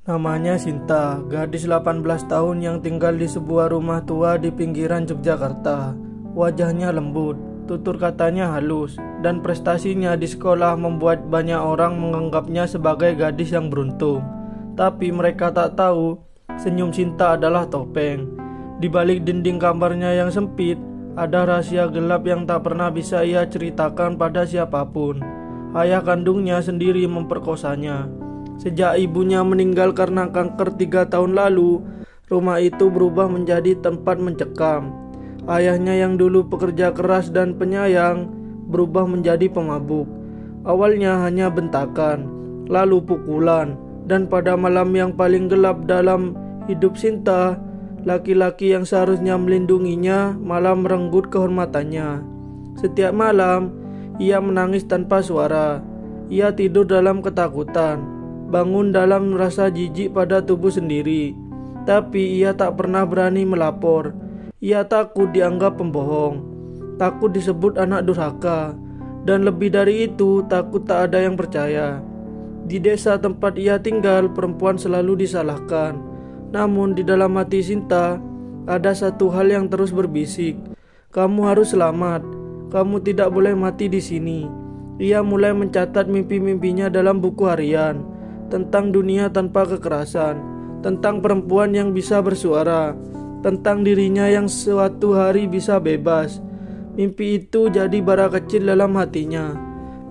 Namanya Sinta, gadis 18 tahun yang tinggal di sebuah rumah tua di pinggiran Yogyakarta. Wajahnya lembut, tutur katanya halus, dan prestasinya di sekolah membuat banyak orang menganggapnya sebagai gadis yang beruntung. Tapi mereka tak tahu, senyum Sinta adalah topeng. Di balik dinding kamarnya yang sempit, ada rahasia gelap yang tak pernah bisa ia ceritakan pada siapapun. Ayah kandungnya sendiri memperkosanya. Sejak ibunya meninggal karena kanker 3 tahun lalu, rumah itu berubah menjadi tempat mencekam. Ayahnya yang dulu pekerja keras dan penyayang berubah menjadi pemabuk. Awalnya hanya bentakan, lalu pukulan, dan pada malam yang paling gelap dalam hidup Sinta, laki-laki yang seharusnya melindunginya malah merenggut kehormatannya. Setiap malam, ia menangis tanpa suara. Ia tidur dalam ketakutan, bangun dalam rasa jijik pada tubuh sendiri. Tapi ia tak pernah berani melapor. Ia takut dianggap pembohong, takut disebut anak durhaka, dan lebih dari itu, takut tak ada yang percaya. Di desa tempat ia tinggal, perempuan selalu disalahkan. Namun di dalam hati Sinta, ada satu hal yang terus berbisik, "Kamu harus selamat. Kamu tidak boleh mati di sini." Ia mulai mencatat mimpi-mimpinya dalam buku harian, tentang dunia tanpa kekerasan, tentang perempuan yang bisa bersuara, tentang dirinya yang suatu hari bisa bebas. Mimpi itu jadi bara kecil dalam hatinya.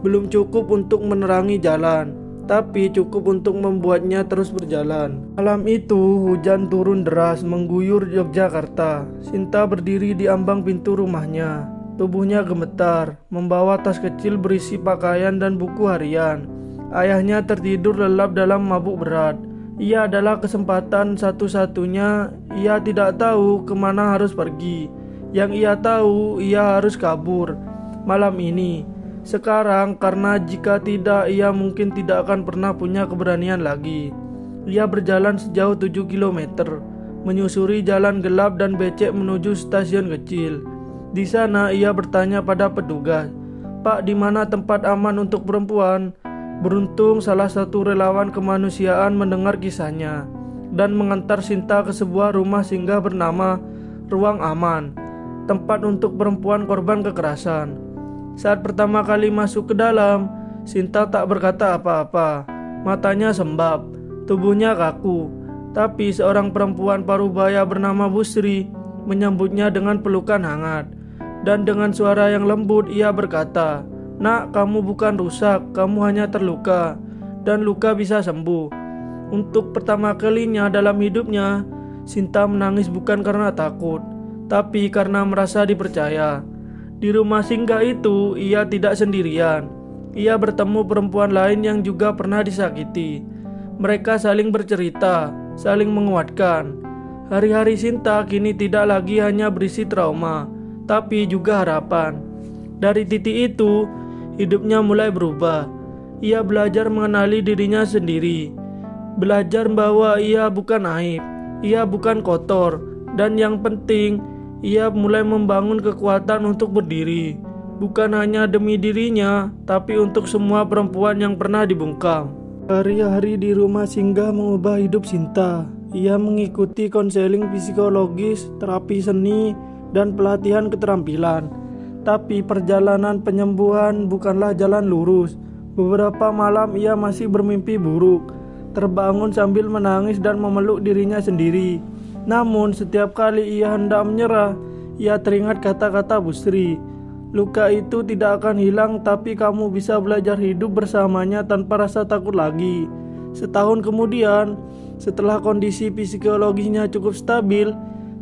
Belum cukup untuk menerangi jalan, tapi cukup untuk membuatnya terus berjalan. Malam itu hujan turun deras mengguyur Yogyakarta. Sinta berdiri di ambang pintu rumahnya. Tubuhnya gemetar, membawa tas kecil berisi pakaian dan buku harian. Ayahnya tertidur lelap dalam mabuk berat. Ia adalah kesempatan satu-satunya. Ia tidak tahu kemana harus pergi. Yang ia tahu, ia harus kabur malam ini, sekarang, karena jika tidak, ia mungkin tidak akan pernah punya keberanian lagi. Ia berjalan sejauh 7 km, menyusuri jalan gelap dan becek menuju stasiun kecil. Di sana ia bertanya pada petugas, "Pak, di mana tempat aman untuk perempuan?" Beruntung salah satu relawan kemanusiaan mendengar kisahnya dan mengantar Sinta ke sebuah rumah singgah bernama Ruang Aman, tempat untuk perempuan korban kekerasan. Saat pertama kali masuk ke dalam, Sinta tak berkata apa-apa. Matanya sembab, tubuhnya kaku. Tapi seorang perempuan parubaya bernama Busri menyambutnya dengan pelukan hangat. Dan dengan suara yang lembut ia berkata, "Nak, kamu bukan rusak, kamu hanya terluka. Dan luka bisa sembuh." Untuk pertama kalinya dalam hidupnya, Sinta menangis bukan karena takut, tapi karena merasa dipercaya. Di rumah singgah itu, ia tidak sendirian. Ia bertemu perempuan lain yang juga pernah disakiti. Mereka saling bercerita, saling menguatkan. Hari-hari Sinta kini tidak lagi hanya berisi trauma, tapi juga harapan. Dari titik itu, hidupnya mulai berubah. Ia belajar mengenali dirinya sendiri, belajar bahwa ia bukan aib, ia bukan kotor, dan yang penting, ia mulai membangun kekuatan untuk berdiri, bukan hanya demi dirinya, tapi untuk semua perempuan yang pernah dibungkam. Hari-hari di rumah singgah mengubah hidup Sinta. Ia mengikuti konseling psikologis, terapi seni, dan pelatihan keterampilan. Tapi perjalanan penyembuhan bukanlah jalan lurus. Beberapa malam ia masih bermimpi buruk, terbangun sambil menangis dan memeluk dirinya sendiri. Namun setiap kali ia hendak menyerah, ia teringat kata-kata Busri, "Luka itu tidak akan hilang, tapi kamu bisa belajar hidup bersamanya tanpa rasa takut lagi." Setahun kemudian, setelah kondisi psikologisnya cukup stabil,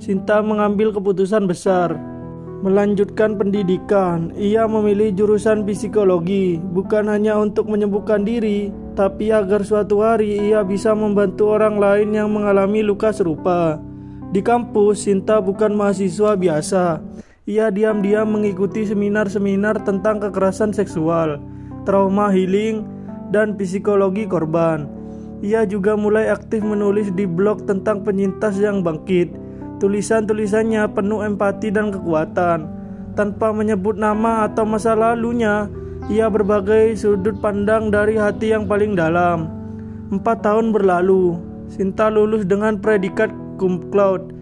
Sinta mengambil keputusan besar, melanjutkan pendidikan. Ia memilih jurusan psikologi, bukan hanya untuk menyembuhkan diri, tapi agar suatu hari ia bisa membantu orang lain yang mengalami luka serupa. Di kampus, Sinta bukan mahasiswa biasa. Ia diam-diam mengikuti seminar-seminar tentang kekerasan seksual, trauma healing, dan psikologi korban. Ia juga mulai aktif menulis di blog tentang penyintas yang bangkit. Tulisan-tulisannya penuh empati dan kekuatan. Tanpa menyebut nama atau masa lalunya, ia berbagai sudut pandang dari hati yang paling dalam. 4 tahun berlalu, Sinta lulus dengan predikat cum laude.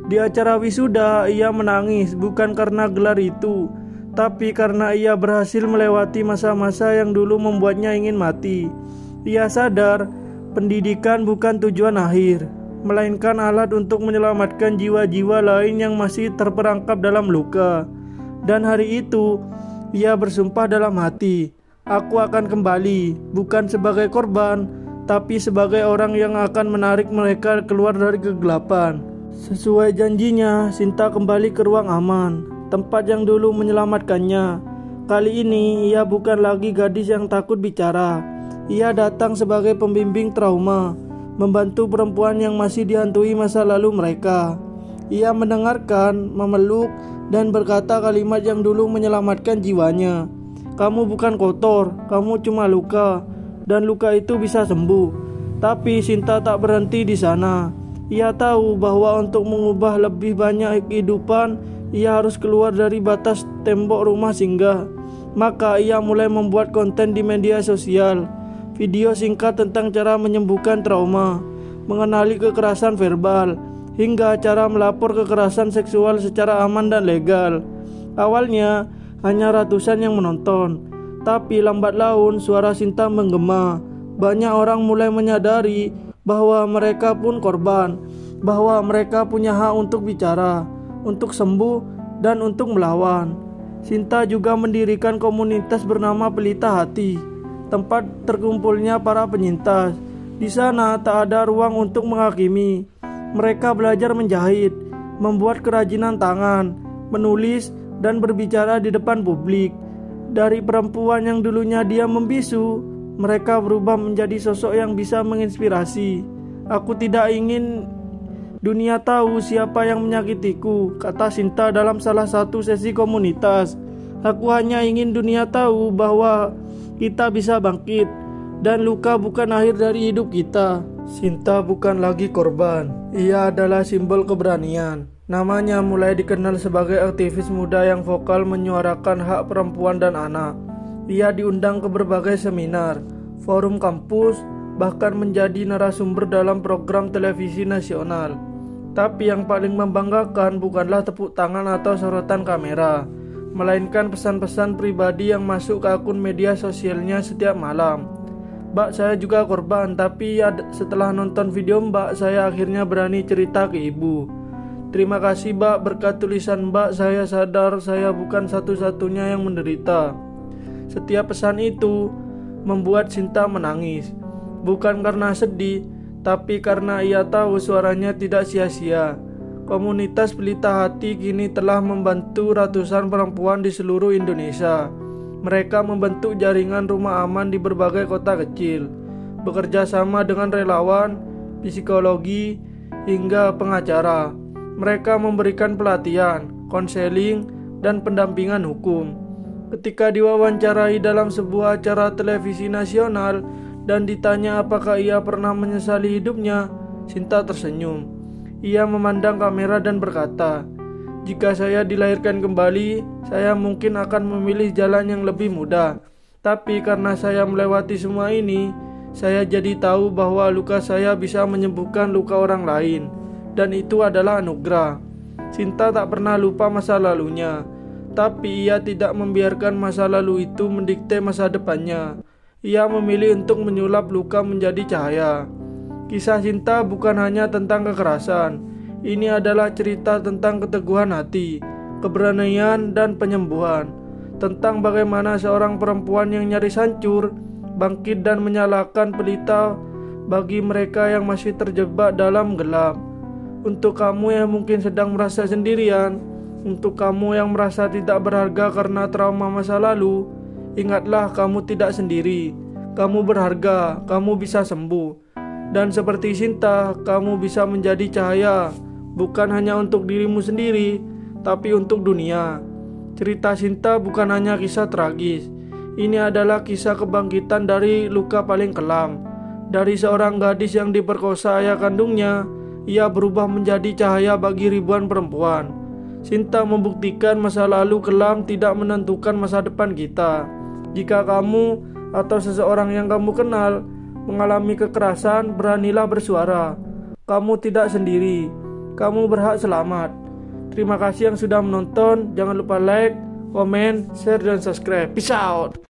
Di acara wisuda, ia menangis bukan karena gelar itu, tapi karena ia berhasil melewati masa-masa yang dulu membuatnya ingin mati. Ia sadar pendidikan bukan tujuan akhir, melainkan alat untuk menyelamatkan jiwa-jiwa lain yang masih terperangkap dalam luka. Dan hari itu, ia bersumpah dalam hati, "Aku akan kembali, bukan sebagai korban, tapi sebagai orang yang akan menarik mereka keluar dari kegelapan." Sesuai janjinya, Sinta kembali ke ruang aman, tempat yang dulu menyelamatkannya. Kali ini, ia bukan lagi gadis yang takut bicara. Ia datang sebagai pembimbing trauma, membantu perempuan yang masih dihantui masa lalu mereka. Ia mendengarkan, memeluk, dan berkata kalimat yang dulu menyelamatkan jiwanya. "Kamu bukan kotor, kamu cuma luka, dan luka itu bisa sembuh." Tapi Sinta tak berhenti di sana. Ia tahu bahwa untuk mengubah lebih banyak kehidupan, ia harus keluar dari batas tembok rumah singgah. Maka ia mulai membuat konten di media sosial, video singkat tentang cara menyembuhkan trauma, mengenali kekerasan verbal, hingga cara melapor kekerasan seksual secara aman dan legal. Awalnya hanya ratusan yang menonton, tapi lambat laun suara Sinta menggema. Banyak orang mulai menyadari bahwa mereka pun korban, bahwa mereka punya hak untuk bicara, untuk sembuh, dan untuk melawan. Sinta juga mendirikan komunitas bernama Pelita Hati, tempat terkumpulnya para penyintas. Di sana tak ada ruang untuk menghakimi. Mereka belajar menjahit, membuat kerajinan tangan, menulis, dan berbicara di depan publik. Dari perempuan yang dulunya diam membisu, mereka berubah menjadi sosok yang bisa menginspirasi. "Aku tidak ingin dunia tahu siapa yang menyakitiku," kata Sinta dalam salah satu sesi komunitas. "Aku hanya ingin dunia tahu bahwa kita bisa bangkit, dan luka bukan akhir dari hidup kita." Sinta bukan lagi korban, ia adalah simbol keberanian. Namanya mulai dikenal sebagai aktivis muda yang vokal menyuarakan hak perempuan dan anak. Ia diundang ke berbagai seminar, forum kampus, bahkan menjadi narasumber dalam program televisi nasional. Tapi yang paling membanggakan bukanlah tepuk tangan atau sorotan kamera, melainkan pesan-pesan pribadi yang masuk ke akun media sosialnya setiap malam. "Mbak, saya juga korban, tapi setelah nonton video Mbak, saya akhirnya berani cerita ke ibu. Terima kasih Mbak, berkat tulisan Mbak saya sadar saya bukan satu-satunya yang menderita." Setiap pesan itu membuat Sinta menangis, bukan karena sedih, tapi karena ia tahu suaranya tidak sia-sia. Komunitas Pelita Hati kini telah membantu ratusan perempuan di seluruh Indonesia. Mereka membentuk jaringan rumah aman di berbagai kota kecil, bekerja sama dengan relawan, psikologi, hingga pengacara. Mereka memberikan pelatihan, konseling, dan pendampingan hukum. Ketika diwawancarai dalam sebuah acara televisi nasional dan ditanya apakah ia pernah menyesali hidupnya, Sinta tersenyum. Ia memandang kamera dan berkata, "Jika saya dilahirkan kembali, saya mungkin akan memilih jalan yang lebih mudah. Tapi karena saya melewati semua ini, saya jadi tahu bahwa luka saya bisa menyembuhkan luka orang lain. Dan itu adalah anugerah." Sinta tak pernah lupa masa lalunya, tapi ia tidak membiarkan masa lalu itu mendikte masa depannya. Ia memilih untuk menyulap luka menjadi cahaya. Kisah Sinta bukan hanya tentang kekerasan. Ini adalah cerita tentang keteguhan hati, keberanian, dan penyembuhan. Tentang bagaimana seorang perempuan yang nyaris hancur bangkit dan menyalakan pelita bagi mereka yang masih terjebak dalam gelap. Untuk kamu yang mungkin sedang merasa sendirian, untuk kamu yang merasa tidak berharga karena trauma masa lalu, ingatlah kamu tidak sendiri. Kamu berharga, kamu bisa sembuh. Dan seperti Sinta, kamu bisa menjadi cahaya, bukan hanya untuk dirimu sendiri, tapi untuk dunia. Cerita Sinta bukan hanya kisah tragis. Ini adalah kisah kebangkitan dari luka paling kelam. Dari seorang gadis yang diperkosa ayah kandungnya, ia berubah menjadi cahaya bagi ribuan perempuan. Sinta membuktikan masa lalu kelam tidak menentukan masa depan kita. Jika kamu atau seseorang yang kamu kenal mengalami kekerasan, beranilah bersuara. Kamu tidak sendiri. Kamu berhak selamat. Terima kasih yang sudah menonton. Jangan lupa like, komen, share, dan subscribe. Peace out.